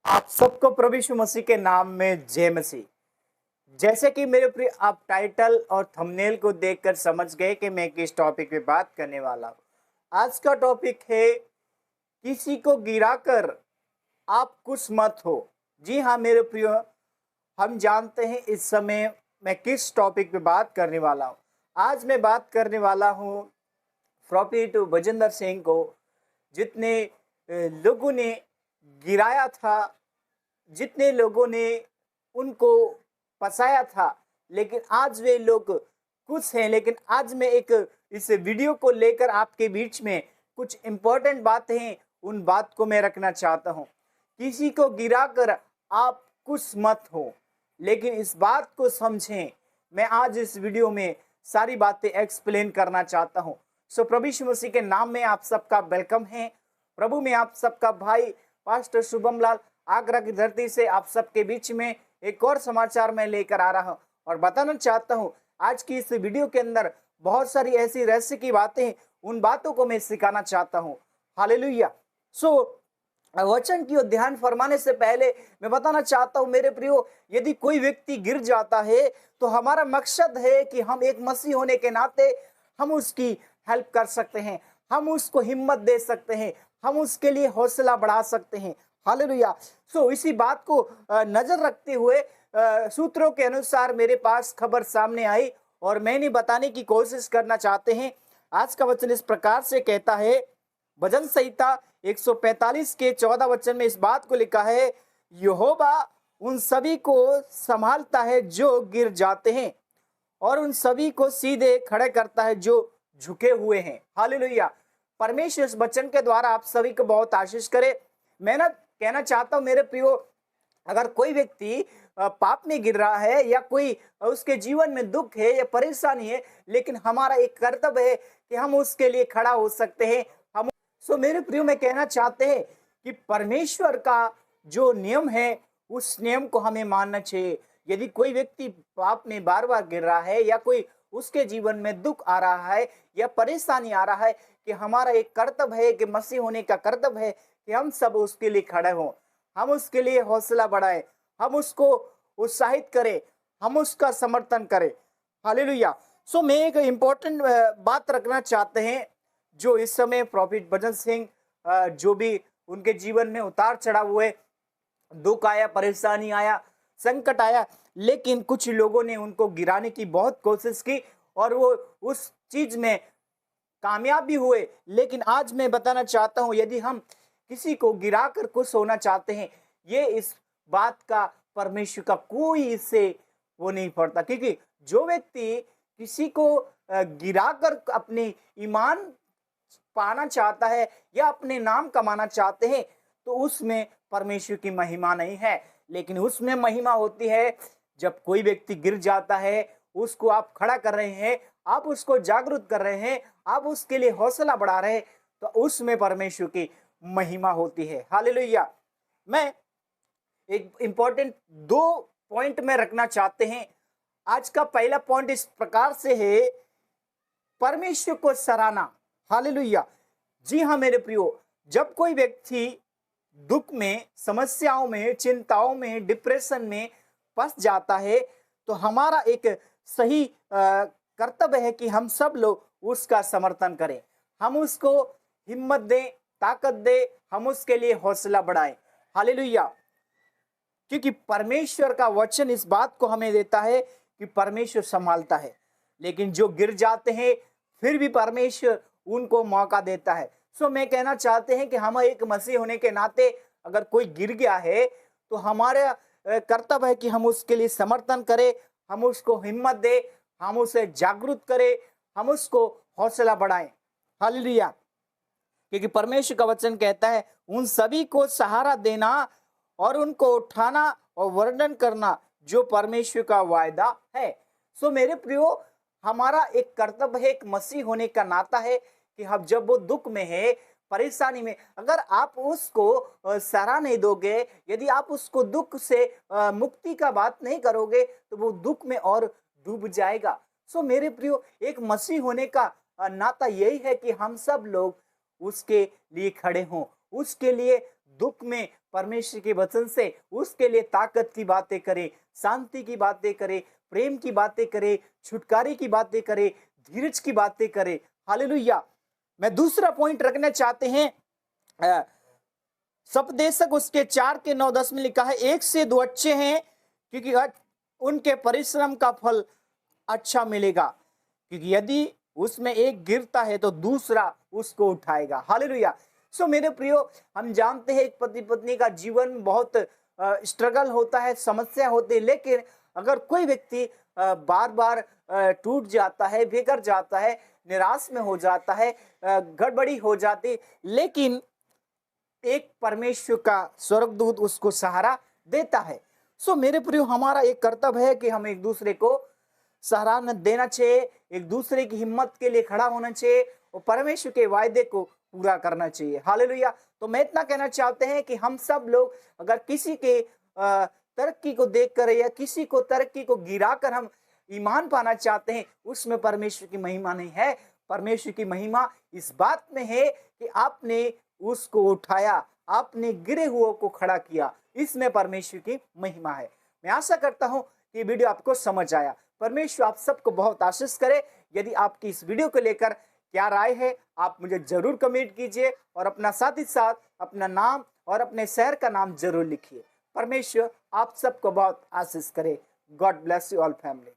आप सबको प्रभु यीशु मसीह के नाम में जय मसीह। जैसे कि मेरे प्रिय आप टाइटल और थंबनेल को देखकर समझ गए कि मैं किस टॉपिक पे बात करने वाला हूँ। आज का टॉपिक है किसी को गिराकर आप खुश मत हो। जी हाँ मेरे प्रिय, हम जानते हैं इस समय मैं किस टॉपिक पे बात करने वाला हूँ। आज मैं बात करने वाला हूँ प्रॉफिट भजनदर सिंह को, जितने लोगों ने गिराया था, जितने लोगों ने उनको फंसाया था, लेकिन आज वे लोग खुश हैं। लेकिन आज मैं एक इस वीडियो को लेकर आपके बीच में कुछ इंपॉर्टेंट बातें हैं, उन बात को मैं रखना चाहता हूं। किसी को गिराकर आप खुश मत हो, लेकिन इस बात को समझें। मैं आज इस वीडियो में सारी बातें एक्सप्लेन करना चाहता हूं। सो प्रभु यीशु मसीह के नाम में आप सबका वेलकम है। प्रभु में आप सबका भाई पास्टर शुभम लाल आगरा की धरती से आप सबके बीच में एक और समाचार मैं लेकर आ रहा हूं और बताना चाहता हूं। आज की इस वीडियो के अंदर बहुत सारी ऐसी रहस्य की बातें हैं, उन बातों को मैं सिखाना चाहता हूं। हालेलुया। सो वचन की ओर ध्यान फरमाने से पहले मैं बताना चाहता हूं मेरे प्रियो, यदि कोई व्यक्ति गिर जाता है तो हमारा मकसद है कि हम एक मसीह होने के नाते हम उसकी हेल्प कर सकते हैं, हम उसको हिम्मत दे सकते हैं, हम उसके लिए हौसला बढ़ा सकते हैं। हालेलुया। सो इसी बात को नजर रखते हुए सूत्रों के अनुसार मेरे पास खबर सामने आई और मैंने बताने की कोशिश करना चाहते हैं। आज का वचन इस प्रकार से कहता है, भजन संहिता 145 के 14 वचन में इस बात को लिखा है, यहोवा उन सभी को संभालता है जो गिर जाते हैं और उन सभी को सीधे खड़े करता है जो झुके हुए हैं। हालेलुया। परमेश्वर इस वचन के द्वारा आप सभी को बहुत आशीष करे। मैं ना कहना चाहता हूं मेरे प्रियो, अगर कोई व्यक्ति पाप में गिर रहा है या कोई उसके जीवन में दुख है या परेशानी है, लेकिन हमारा एक कर्तव्य है कि हम उसके लिए खड़ा हो सकते हैं। हम मेरे प्रियो मैं कहना चाहते हैं कि परमेश्वर का जो नियम है उस नियम को हमें मानना चाहिए। यदि कोई व्यक्ति पाप में बार बार गिर रहा है या कोई उसके जीवन में दुख आ रहा है या परेशानी आ रहा है, कि हमारा एक कर्तव्य है कि मसीह होने का कर्तव्य है कि हम सब उसके लिए खड़े हों, हम उसके लिए हौसला बढ़ाएं, हम उसको उत्साहित करें, हम उसका समर्थन करें। हालेलुया। सो मैं एक इम्पोर्टेंट बात रखना चाहते हैं, जो इस समय प्रॉफिट भजन सिंह जो भी उनके जीवन में उतार चढ़ाव हुए, दुख आया, परेशानी आया, संकट आया, लेकिन कुछ लोगों ने उनको गिराने की बहुत कोशिश की और वो उस चीज में कामयाब भी हुए। लेकिन आज मैं बताना चाहता हूं, यदि हम किसी को गिराकर खुश होना चाहते हैं, ये इस बात का परमेश्वर का कोई इससे वो नहीं पड़ता, क्योंकि जो व्यक्ति किसी को गिराकर अपनी ईमान पाना चाहता है या अपने नाम कमाना चाहते हैं, तो उसमें परमेश्वर की महिमा नहीं है। लेकिन उसमें महिमा होती है जब कोई व्यक्ति गिर जाता है, उसको आप खड़ा कर रहे हैं, आप उसको जागरूक कर रहे हैं, आप उसके लिए हौसला बढ़ा रहे हैं, तो उसमें परमेश्वर की महिमा होती है। हालेलुया। मैं एक इंपॉर्टेंट 2 पॉइंट में रखना चाहते हैं। आज का पहला पॉइंट इस प्रकार से है, परमेश्वर को सराहना। हालेलुया। जी हाँ मेरे प्रियो, जब कोई व्यक्ति दुख में, समस्याओं में, चिंताओं में, डिप्रेशन में फंस जाता है, तो हमारा एक सही कर्तव्य है कि हम सब लोग उसका समर्थन करें, हम उसको हिम्मत दें, ताकत दें, हम उसके लिए हौसला बढ़ाएं। हालेलुया। क्योंकि परमेश्वर का वचन इस बात को हमें देता है कि परमेश्वर संभालता है, लेकिन जो गिर जाते हैं फिर भी परमेश्वर उनको मौका देता है। सो मैं कहना चाहते हैं कि हम एक मसीह होने के नाते अगर कोई गिर गया है तो हमारा कर्तव्य है कि हम उसके लिए समर्थन करें, हम उसको हिम्मत दें, हम उसे जागरूक करें, हम उसको हौसला बढ़ाएं। हालेलुया। क्योंकि परमेश्वर का वचन कहता है, उन सभी को सहारा देना और उनको उठाना और वर्णन करना जो परमेश्वर का वायदा है। सो मेरे प्रियो, हमारा एक कर्तव्य है, एक मसीह होने का नाता है कि हम जब वो दुख में है, परेशानी में, अगर आप उसको सहारा नहीं दोगे, यदि आप उसको दुख से मुक्ति का बात नहीं करोगे, तो वो दुख में और डूब जाएगा। सो मेरे प्रियो, एक मसीह होने का नाता यही है कि हम सब लोग उसके लिए खड़े हों, उसके लिए दुख में परमेश्वर के वचन से उसके लिए ताकत की बातें करें, शांति की बातें करें, प्रेम की बातें करें, छुटकारे की बातें करें, धीरज की बातें करें। हालेलुया। मैं दूसरा पॉइंट रखना चाहते हैं, सपदेशक उसके 4:9-10 में लिखा है, एक से दो अच्छे हैं क्योंकि उनके परिश्रम का फल अच्छा मिलेगा, क्योंकि यदि उसमें एक गिरता है तो दूसरा उसको उठाएगा। हालेलुया। सो मेरे प्रियो, हम जानते हैं एक पति पत्नी का जीवन बहुत स्ट्रगल होता है, समस्या होती है, लेकिन अगर कोई व्यक्ति बार बार टूट जाता है, बिगड़ जाता है, निराश में हो जाता है, गड़बड़ी हो जाती, लेकिन एक परमेश्वर का स्वर्गदूत उसको सहारा देता है। सो मेरे प्रियो, हमारा एक कर्तव्य है कि हम एक दूसरे को सहारा देना चाहिए, एक दूसरे की हिम्मत के लिए खड़ा होना चाहिए और परमेश्वर के वायदे को पूरा करना चाहिए। हालेलुया। तो मैं इतना कहना चाहते हैं कि हम सब लोग अगर किसी के तरक्की को देखकर या किसी को तरक्की को गिराकर हम ईमान पाना चाहते हैं, उसमें परमेश्वर की महिमा नहीं है। परमेश्वर की महिमा इस बात में है कि आपने उसको उठाया, आपने गिरे हुए को खड़ा किया, इसमें परमेश्वर की महिमा है। मैं आशा करता हूं कि वीडियो आपको समझ आया। परमेश्वर आप सबको बहुत आशीष करे। यदि आपकी इस वीडियो को लेकर क्या राय है, आप मुझे जरूर कमेंट कीजिए और अपना साथ ही साथ अपना नाम और अपने शहर का नाम जरूर लिखिए। परमेश्वर आप सबको बहुत आशीष करे। God bless you all family.